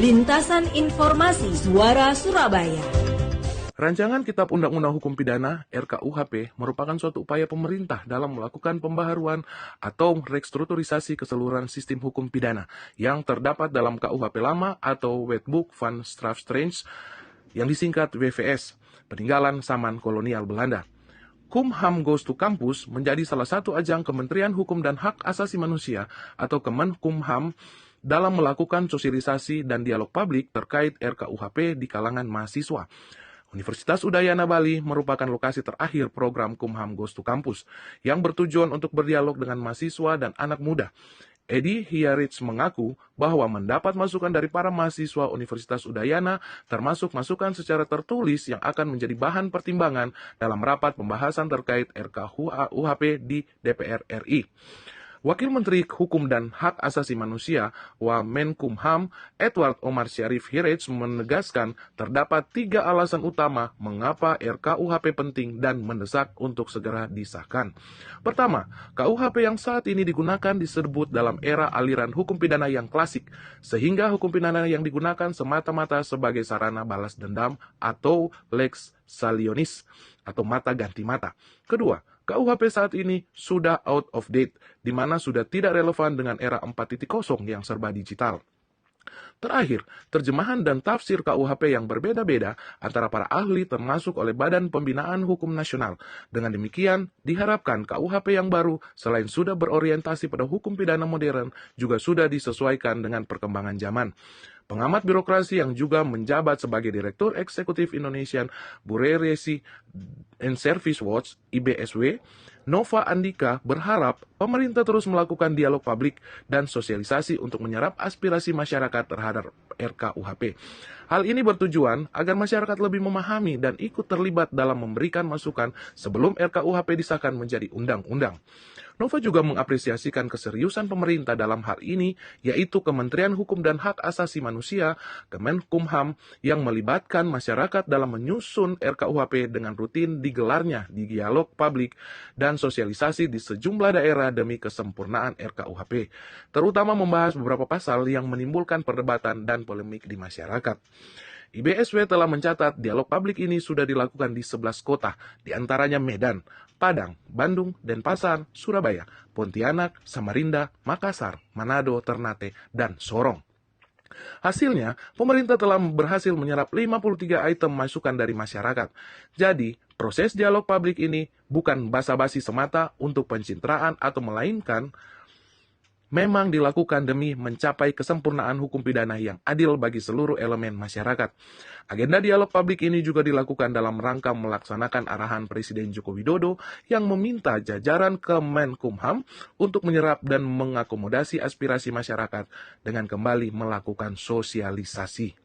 Lintasan Informasi Suara Surabaya. Rancangan Kitab Undang-Undang Hukum Pidana (RKUHP) merupakan suatu upaya pemerintah dalam melakukan pembaharuan atau restrukturisasi keseluruhan sistem hukum pidana yang terdapat dalam KUHP lama atau Wetboek van Strafrecht yang disingkat WVS, peninggalan zaman kolonial Belanda. Kumham Goes to Campus menjadi salah satu ajang Kementerian Hukum dan Hak Asasi Manusia atau Kemenkumham dalam melakukan sosialisasi dan dialog publik terkait RKUHP di kalangan mahasiswa. Universitas Udayana Bali merupakan lokasi terakhir program Kumham Goes to Campus yang bertujuan untuk berdialog dengan mahasiswa dan anak muda. Edi Hiarits mengaku bahwa mendapat masukan dari para mahasiswa Universitas Udayana, termasuk masukan secara tertulis yang akan menjadi bahan pertimbangan dalam rapat pembahasan terkait RKUHP di DPR RI. Wakil Menteri Hukum dan Hak Asasi Manusia Wamenkumham, Edward Omar Syarif Hiarits menegaskan terdapat 3 alasan utama mengapa RKUHP penting dan mendesak untuk segera disahkan. Pertama, KUHP yang saat ini digunakan disebut dalam era aliran hukum pidana yang klasik, sehingga hukum pidana yang digunakan semata-mata sebagai sarana balas dendam atau lex talionis atau mata ganti mata. Kedua, KUHP saat ini sudah out of date, di mana sudah tidak relevan dengan era 4.0 yang serba digital. Terakhir, terjemahan dan tafsir KUHP yang berbeda-beda antara para ahli termasuk oleh Badan Pembinaan Hukum Nasional. Dengan demikian, diharapkan KUHP yang baru selain sudah berorientasi pada hukum pidana modern, juga sudah disesuaikan dengan perkembangan zaman. Pengamat birokrasi yang juga menjabat sebagai Direktur Eksekutif Indonesian Bureaucracy and Service Watch (IBSW), Nova Andika berharap pemerintah terus melakukan dialog publik dan sosialisasi untuk menyerap aspirasi masyarakat terhadap RKUHP. Hal ini bertujuan agar masyarakat lebih memahami dan ikut terlibat dalam memberikan masukan sebelum RKUHP disahkan menjadi undang-undang. Nova juga mengapresiasikan keseriusan pemerintah dalam hal ini, yaitu Kementerian Hukum dan Hak Asasi Manusia, Kemenkumham, yang melibatkan masyarakat dalam menyusun RKUHP dengan rutin digelarnya di dialog publik dan sosialisasi di sejumlah daerah demi kesempurnaan RKUHP, terutama membahas beberapa pasal yang menimbulkan perdebatan dan polemik di masyarakat. IBSW telah mencatat dialog publik ini sudah dilakukan di 11 kota, diantaranya Medan, Padang, Bandung, Denpasar, Surabaya, Pontianak, Samarinda, Makassar, Manado, Ternate, dan Sorong. Hasilnya, pemerintah telah berhasil menyerap 53 item masukan dari masyarakat. Jadi, proses dialog publik ini bukan basa-basi semata untuk pencitraan atau melainkan memang dilakukan demi mencapai kesempurnaan hukum pidana yang adil bagi seluruh elemen masyarakat. Agenda dialog publik ini juga dilakukan dalam rangka melaksanakan arahan Presiden Joko Widodo yang meminta jajaran Kemenkumham untuk menyerap dan mengakomodasi aspirasi masyarakat dengan kembali melakukan sosialisasi.